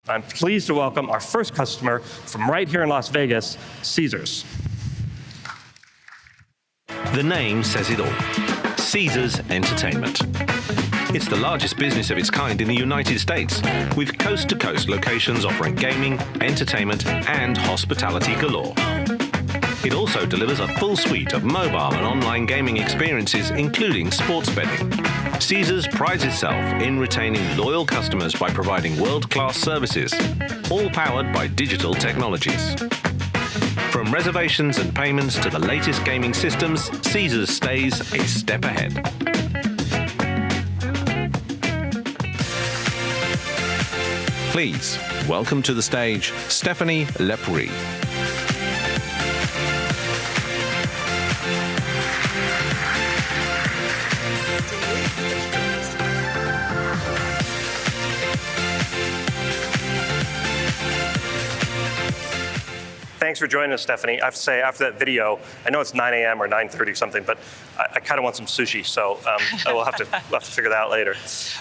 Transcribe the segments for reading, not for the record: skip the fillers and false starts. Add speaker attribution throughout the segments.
Speaker 1: I'm pleased to welcome our first customer from right here in Las Vegas, Caesars.
Speaker 2: The name says it all. Caesars Entertainment. It's the largest business of its kind in the United States, with coast-to-coast locations offering gaming, entertainment, and hospitality galore. It also delivers a full suite of mobile and online gaming experiences, including sports betting. Caesars prides itself in retaining loyal customers by providing world-class services, all powered by digital technologies. From reservations and payments to the latest gaming systems, Caesars stays a step ahead. Please welcome to the stage Stephanie Lepori.
Speaker 1: Thanks for joining us, Stephanie. I have to say, after that video, I know it's 9 a.m. or 9:30 something, but I kind of want some sushi, so we'll have to figure that out later.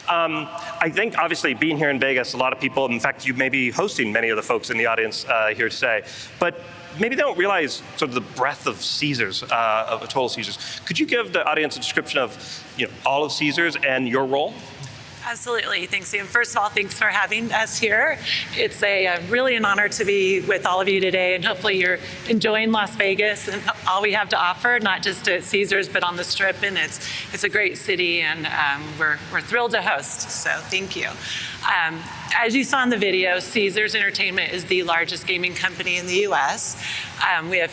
Speaker 1: I think, obviously, being here in Vegas, a lot of people, in fact, you may be hosting many of the folks in the audience here today, but maybe they don't realize sort of the breadth of Caesars, of total Caesars. Could you give the audience a description of all of Caesars and your role?
Speaker 3: Absolutely. Thanks, Ian. First of all, thanks for having us here. It's really an honor to be with all of you today, and hopefully you're enjoying Las Vegas and all we have to offer, not just at Caesars, but on the Strip. And it's a great city, and we're thrilled to host. So thank you. As you saw in the video, Caesars Entertainment is the largest gaming company in the U.S. We have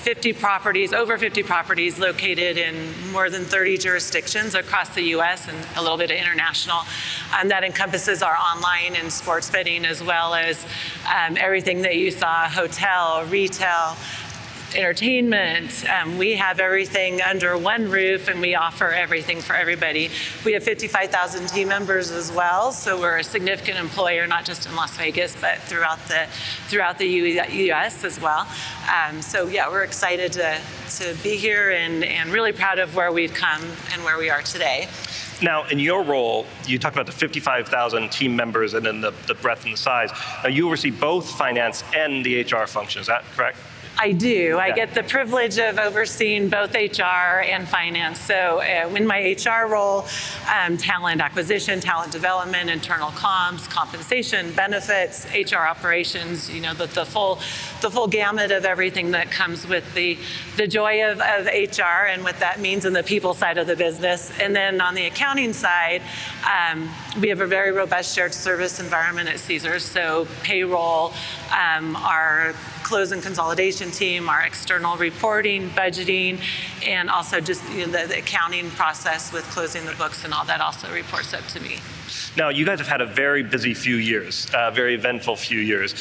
Speaker 3: over 50 properties located in more than 30 jurisdictions across the U.S. and a little bit of international. That encompasses our online and sports betting, as well as everything that you saw: hotel, retail, entertainment. We have everything under one roof, and we offer everything for everybody. We have 55,000 team members as well, so we're a significant employer, not just in Las Vegas, but throughout the U.S. as well. So yeah, we're excited to be here and really proud of where we've come and where we are today.
Speaker 1: Now, in your role, you talked about the 55,000 team members and then the breadth and the size. Now, you oversee both finance and the HR function, is that correct?
Speaker 3: I do. I get the privilege of overseeing both HR and finance. So in my HR role, talent acquisition, talent development, internal comms, compensation, benefits, HR operations, the full gamut of everything that comes with the joy of HR and what that means in the people side of the business. And then on the accounting side, we have a very robust shared service environment at Caesars. So payroll, our close and consolidation team, our external reporting, budgeting, and also just the accounting process with closing the books and all that also reports up to me.
Speaker 1: Now, you guys have had a very busy few years, very eventful few years.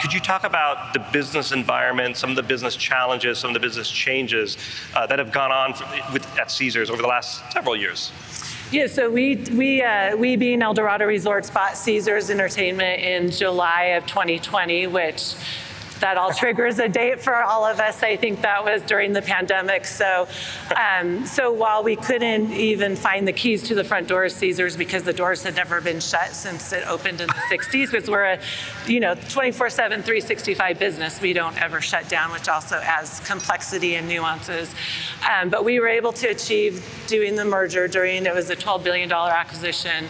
Speaker 1: Could you talk about the business environment, some of the business challenges, some of the business changes that have gone on at Caesars over the last several years?
Speaker 3: Yeah, so we being El Dorado Resorts bought Caesars Entertainment in July of 2020, which that all triggers a date for all of us. I think that was during the pandemic. So while we couldn't even find the keys to the front door of Caesars because the doors had never been shut since it opened in the 60s, because we're a 24/7, 365 business. We don't ever shut down, which also adds complexity and nuances. But we were able to achieve doing the merger it was a $12 billion acquisition,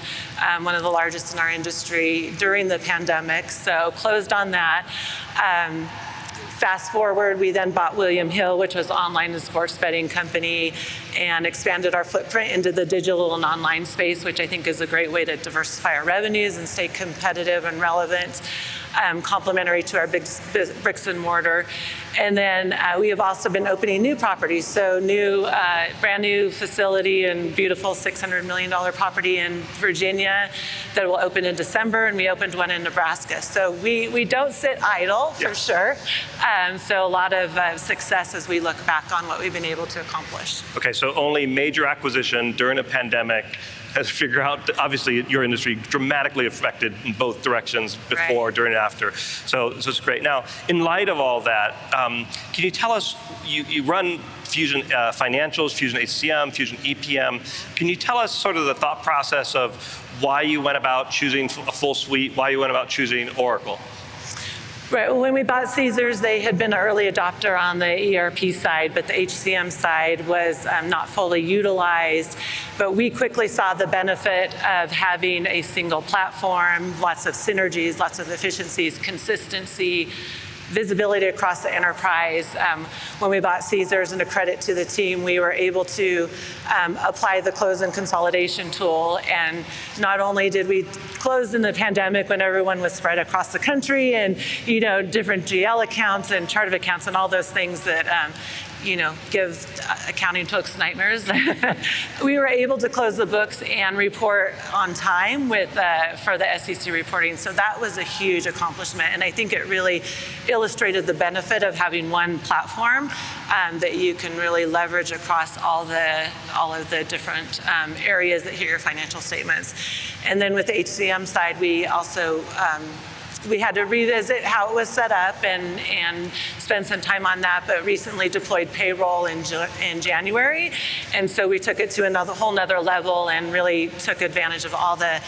Speaker 3: one of the largest in our industry during the pandemic. So closed on that. Fast forward, we then bought William Hill, which was an online and sports betting company, and expanded our footprint into the digital and online space, which I think is a great way to diversify our revenues and stay competitive and relevant, complementary to our big bricks and mortar. And then we have also been opening new properties. So brand new facility and beautiful $600 million property in Virginia that will open in December, and we opened one in Nebraska. So we don't sit idle, for sure. So a lot of success as we look back on what we've been able to accomplish.
Speaker 1: Okay, so only major acquisition during a pandemic, had to figure out, obviously your industry dramatically affected in both directions before, during, and after. So it's great. Now, in light of all that, can you tell us, you run Fusion Financials, Fusion HCM, Fusion EPM. Can you tell us sort of the thought process of why you went about choosing a full suite, why you went about choosing Oracle?
Speaker 3: Right, well, when we bought Caesars, they had been an early adopter on the ERP side, but the HCM side was not fully utilized. But we quickly saw the benefit of having a single platform, lots of synergies, lots of efficiencies, consistency, visibility across the enterprise. When we bought Caesars, and a credit to the team, we were able to apply the close and consolidation tool. And not only did we close in the pandemic when everyone was spread across the country and different GL accounts and chart of accounts and all those things that give accounting folks nightmares. We were able to close the books and report on time for the SEC reporting. So that was a huge accomplishment. And I think it really illustrated the benefit of having one platform that you can really leverage across all of the different areas that hit your financial statements. And then with the HCM side, we also we had to revisit how it was set up and spend some time on that, but recently deployed payroll in January. And so we took it to a whole nother level and really took advantage of all the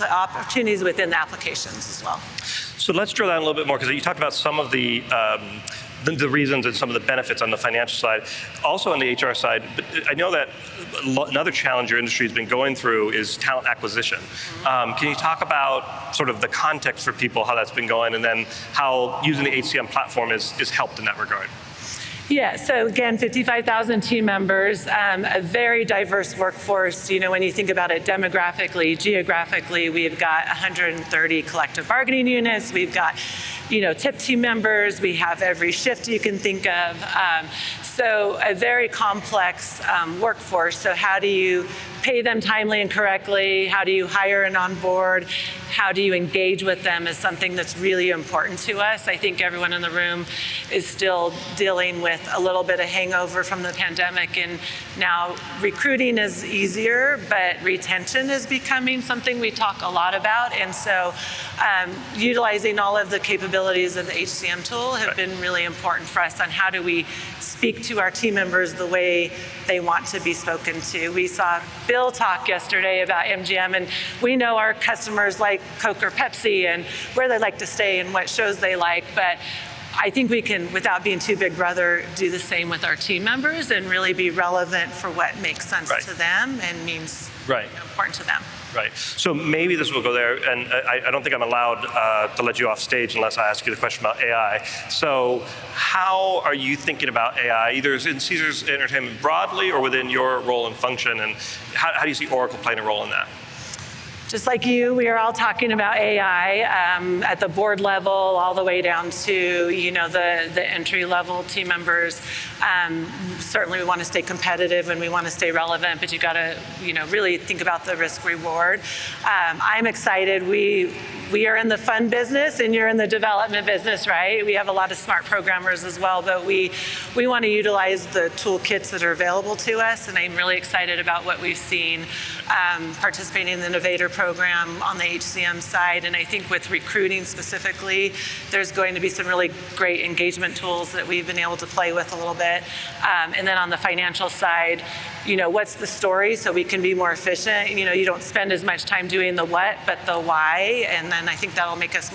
Speaker 3: opportunities within the applications as well.
Speaker 1: So let's drill down a little bit more, because you talked about some of the reasons and some of the benefits on the financial side, also on the HR side. But I know that another challenge your industry has been going through is talent acquisition. Can you talk about sort of the context for people, how that's been going, and then how using the HCM platform is helped in that regard?
Speaker 3: Yeah, so again, 55,000 team members, a very diverse workforce. When you think about it demographically, geographically, we've got 130 collective bargaining units. We've got, tip team members. We have every shift you can think of. So a very complex workforce. So how do you pay them timely and correctly? How do you hire and onboard? How do you engage with them is something that's really important to us. I think everyone in the room is still dealing with a little bit of hangover from the pandemic, and now recruiting is easier, but retention is becoming something we talk a lot about. And so utilizing all of the capabilities of the HCM tool have been really important for us on how do we speak to our team members the way they want to be spoken to. We saw Bill talk yesterday about MGM, and we know our customers like Coke or Pepsi and where they like to stay and what shows they like, but I think we can, without being too big brother, do the same with our team members and really be relevant for what makes sense to them and means important to them.
Speaker 1: Right. So maybe this will go there, and I don't think I'm allowed to let you off stage unless I ask you the question about AI. So how are you thinking about AI, either in Caesars Entertainment broadly or within your role and function, and how do you see Oracle playing a role in that?
Speaker 3: Just like you, we are all talking about AI at the board level, all the way down to the entry-level team members. Certainly, we want to stay competitive and we want to stay relevant, but you got to really think about the risk-reward. I'm excited. We are in the fun business, and you're in the development business, right? We have a lot of smart programmers as well, but we want to utilize the toolkits that are available to us, and I'm really excited about what we've seen participating in the Innovator program on the HCM side. And I think with recruiting specifically, there's going to be some really great engagement tools that we've been able to play with a little bit. And then on the financial side, what's the story so we can be more efficient? You don't spend as much time doing the what, but the why. And then I think that'll make us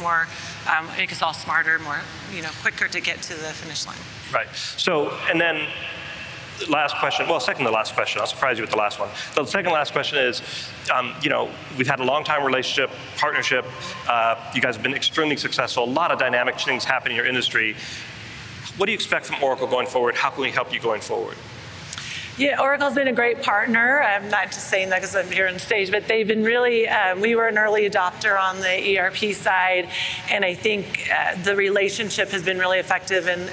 Speaker 3: make us all smarter, more, quicker to get to the finish line.
Speaker 1: Right. So, and then last question, second to last question. I'll surprise you with the last one. The second last question is, we've had a long time relationship, partnership. You guys have been extremely successful. A lot of dynamic things happen in your industry. What do you expect from Oracle going forward? How can we help you going forward?
Speaker 3: Yeah, Oracle's been a great partner. I'm not just saying that because I'm here on stage, but they've been really, we were an early adopter on the ERP side, and I think the relationship has been really effective in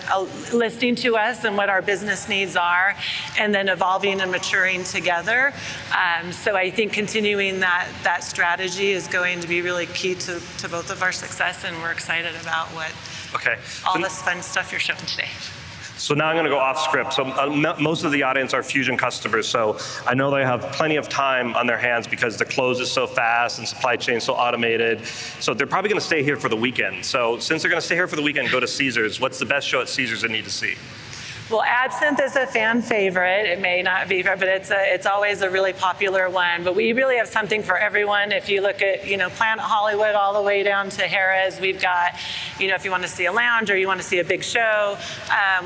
Speaker 3: listening to us and what our business needs are, and then evolving and maturing together. So I think continuing that strategy is going to be really key to both of our success, and we're excited about all this fun stuff you're showing today.
Speaker 1: So now I'm going to go off script. So most of the audience are Fusion customers, so I know they have plenty of time on their hands because the close is so fast and supply chain is so automated. So they're probably going to stay here for the weekend. So since they're going to stay here for the weekend, go to Caesars. What's the best show at Caesars they need to see?
Speaker 3: Well, Absinthe is a fan favorite. It may not be, but it's always a really popular one. But we really have something for everyone. If you look at, Planet Hollywood all the way down to Harrah's, we've got, if you want to see a lounge or you want to see a big show,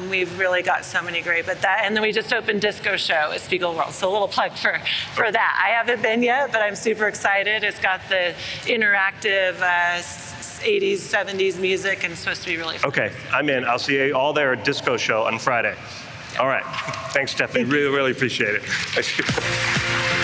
Speaker 3: we've really got so many great. And then we just opened Disco Show at Spiegelworld. So a little plug for that. I haven't been yet, but I'm super excited. It's got the interactive 80s, 70s music, and it's supposed to be really fun.
Speaker 1: Okay, I'm in. I'll see you all there at Disco Show on Friday. All right. Thanks, Stephanie. Really, really appreciate it.